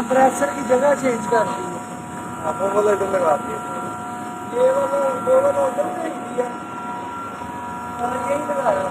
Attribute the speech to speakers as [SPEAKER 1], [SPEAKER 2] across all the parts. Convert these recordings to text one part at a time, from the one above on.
[SPEAKER 1] Compressor की जगह change कर दी है।
[SPEAKER 2] वो वाला इधर लगा दिया।
[SPEAKER 1] ये वाला वो वाला उधर भेज दिया। हाँ यही लगाया।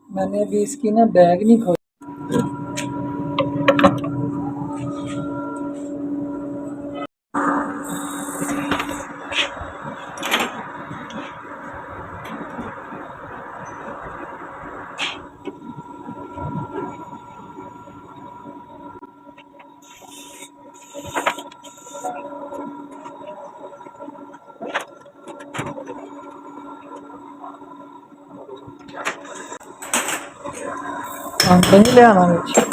[SPEAKER 1] मैंने अभी इसकी ना बैग नहीं खोली। नहीं ले आना मुझे।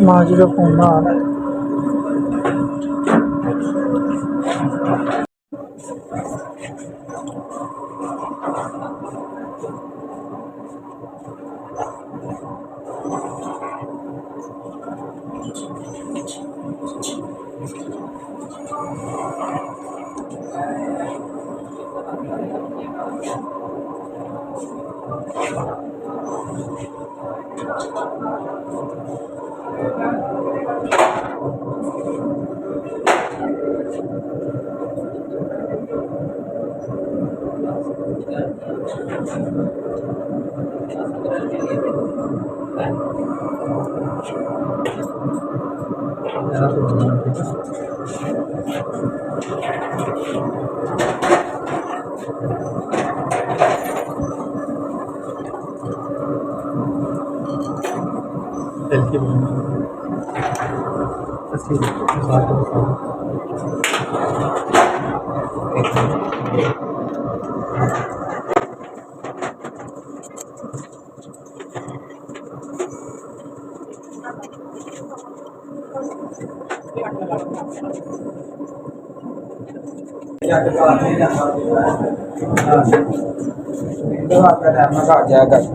[SPEAKER 1] ਮਾਂ ਜੀ ਦਾ ਫੋਨ ਆ ਰਿਹਾ।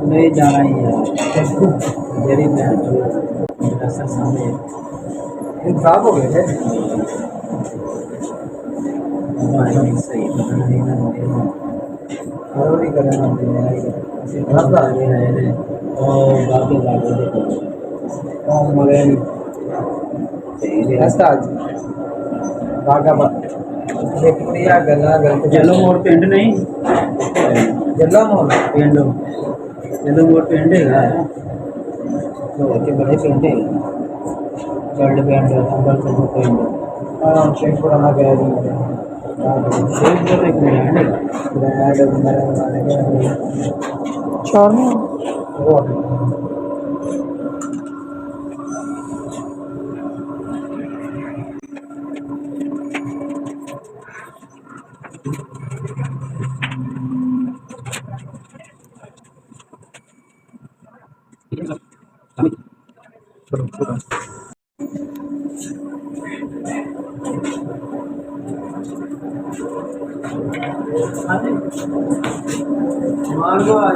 [SPEAKER 3] नहीं जाना ही है मेरी सामने
[SPEAKER 2] खराब हो गए थे
[SPEAKER 3] सही नहीं करना
[SPEAKER 2] येलो मोड़ पिंड नहीं
[SPEAKER 3] जल्ला मोड़
[SPEAKER 2] पिंड येलो मोड़ पिंड है
[SPEAKER 3] बड़े पिंड है गोल्ड पिंड अंबर पिंड हाँ शेखपुरा गया
[SPEAKER 2] शेखपुर एक ब्रांड है
[SPEAKER 1] ਚਾਰ
[SPEAKER 2] मांगो आ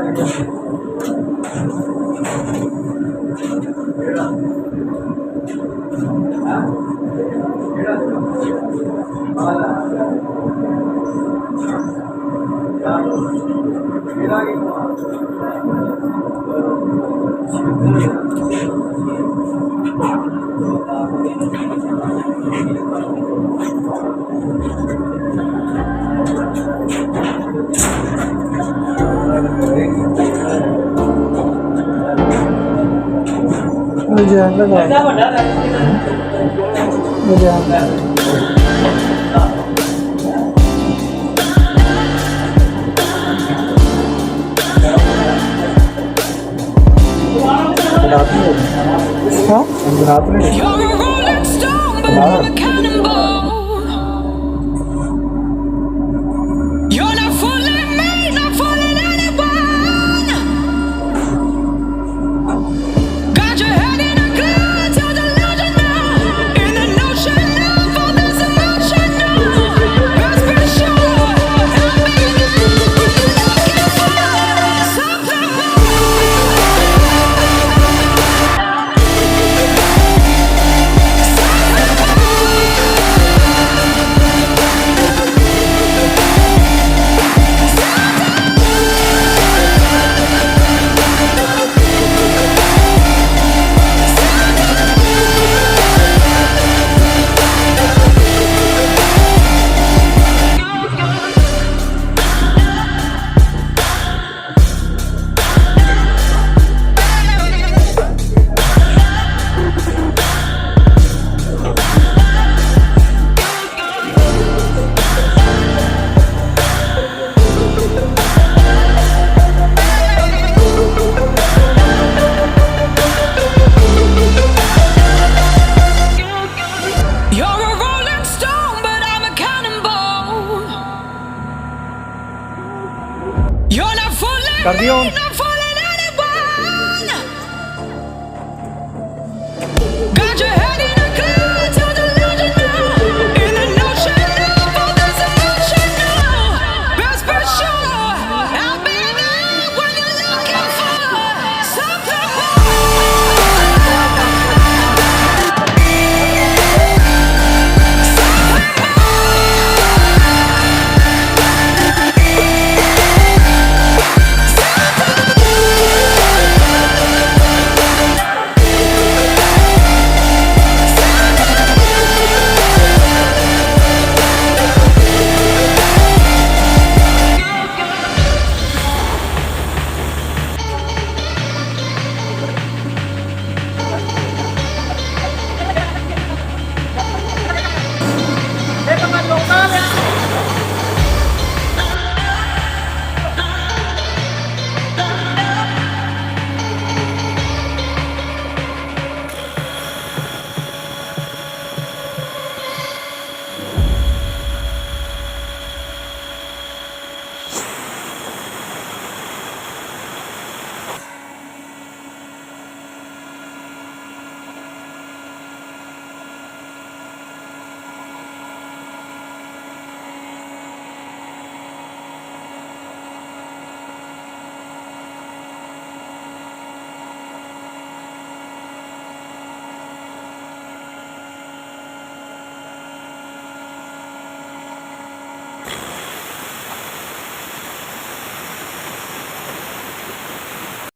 [SPEAKER 1] ਰਾਤ ਨੇ
[SPEAKER 4] You're a rolling stone, but I'm a cannonball. You're not fooling me, not fooling anyone. Got your head in a cloud, you're delusional. In an ocean of all this emotional. Let's be sure, I'll be looking for something more. You're a rolling stone, but I'm a cannonball. You're not fooling
[SPEAKER 1] ਕਰ ਦਿਓ
[SPEAKER 4] me, not